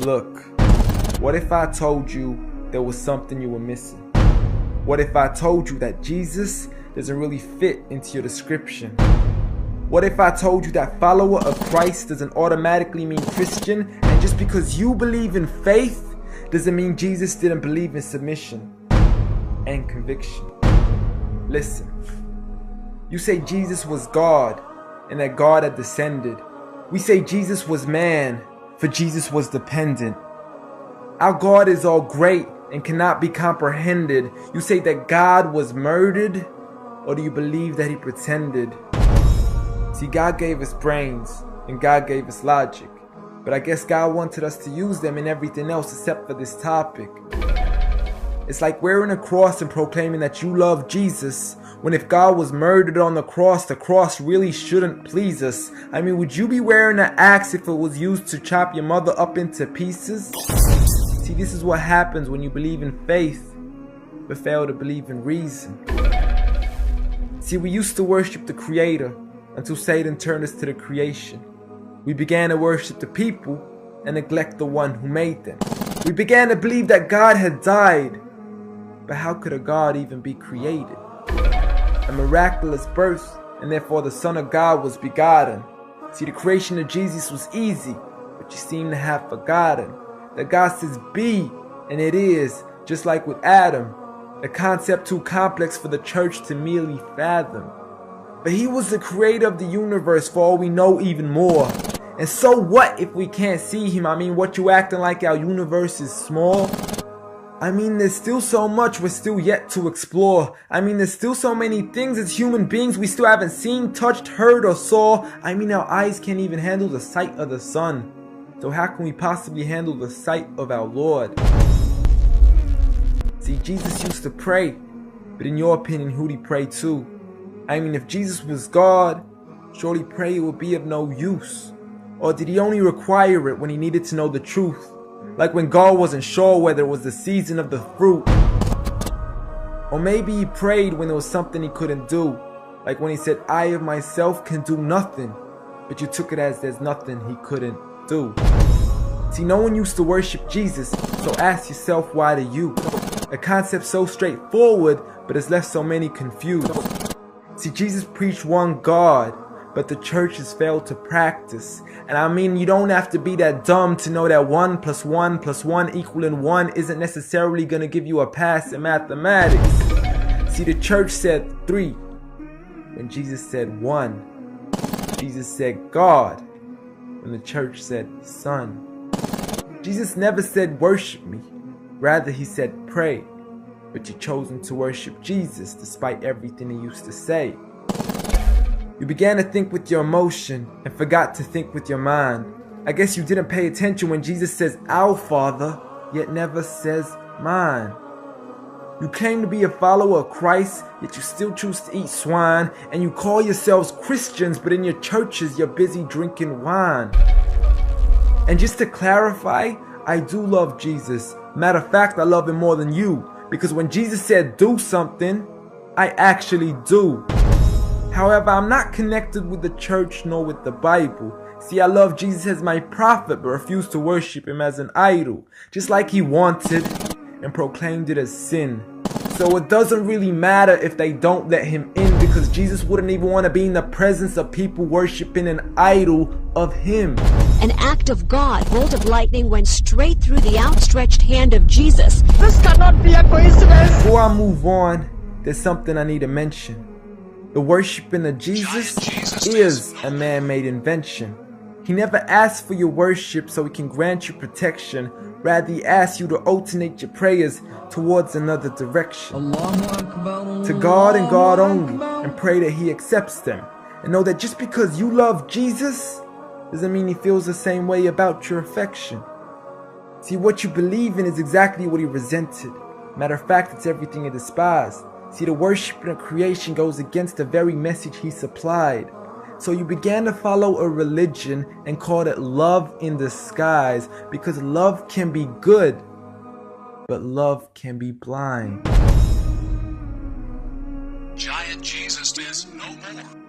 Look, what if I told you there was something you were missing? What if I told you that Jesus doesn't really fit into your description? What if I told you that follower of Christ doesn't automatically mean Christian, and just because you believe in faith doesn't mean Jesus didn't believe in submission and conviction? Listen, you say Jesus was God and that God had descended. We say Jesus was man, for Jesus was dependent. Our God is all great and cannot be comprehended. You say that God was murdered, or do you believe that he pretended? See, God gave us brains and God gave us logic, but I guess God wanted us to use them in everything else except for this topic. It's like wearing a cross and proclaiming that you love Jesus, when if God was murdered on the cross really shouldn't please us. I mean, would you be wearing an axe if it was used to chop your mother up into pieces? See, this is what happens when you believe in faith, but fail to believe in reason. See, we used to worship the Creator until Satan turned us to the creation. We began to worship the people and neglect the one who made them. We began to believe that God had died, but how could a God even be created? A miraculous birth, and therefore the Son of God was begotten. See, the creation of Jesus was easy, but you seem to have forgotten that God says be, and it is, just like with Adam, a concept too complex for the church to merely fathom. But he was the creator of the universe, for all we know, even more. And so what if we can't see him? I mean, what, you acting like our universe is small? I mean, there's still so much we're still yet to explore. I mean, there's still so many things as human beings we still haven't seen, touched, heard, or saw. I mean, our eyes can't even handle the sight of the sun. So how can we possibly handle the sight of our Lord? See, Jesus used to pray, but in your opinion, who'd he pray to? I mean, if Jesus was God, surely prayer would be of no use. Or did he only require it when he needed to know the truth? Like when God wasn't sure whether it was the season of the fruit. Or maybe he prayed when there was something he couldn't do. Like when he said, I of myself can do nothing. But you took it as there's nothing he couldn't do. See, no one used to worship Jesus, so ask yourself, why do you? A concept so straightforward, but has left so many confused. See, Jesus preached one God, but the church has failed to practice. And I mean, you don't have to be that dumb to know that 1 + 1 + 1 equaling 1 isn't necessarily going to give you a pass in mathematics. See, the church said 3, when Jesus said 1. Jesus said God, when the church said Son. Jesus never said worship me, rather he said pray. But you've chosen to worship Jesus despite everything he used to say. You began to think with your emotion and forgot to think with your mind. I guess you didn't pay attention when Jesus says our Father, yet never says mine. You claim to be a follower of Christ, yet you still choose to eat swine. And you call yourselves Christians, but in your churches you're busy drinking wine. And just to clarify, I do love Jesus. Matter of fact, I love him more than you. Because when Jesus said do something, I actually do. However, I'm not connected with the church nor with the Bible. See, I love Jesus as my prophet, but refuse to worship him as an idol, just like he wanted and proclaimed it as sin. So it doesn't really matter if they don't let him in, because Jesus wouldn't even want to be in the presence of people worshiping an idol of him. An act of God, bolt of lightning went straight through the outstretched hand of Jesus. This cannot be a coincidence. Before I move on, there's something I need to mention. The worshiping of Jesus is a man-made invention. He never asked for your worship so he can grant you protection. Rather, he asks you to alternate your prayers towards another direction. To God and God only, and pray that he accepts them. And know that just because you love Jesus doesn't mean he feels the same way about your affection. See, what you believe in is exactly what he resented. Matter of fact, it's everything he despised. See, the worshiping of creation goes against the very message he supplied. So you began to follow a religion and called it love in disguise, because love can be good, but love can be blind. Giant Jesus is no more.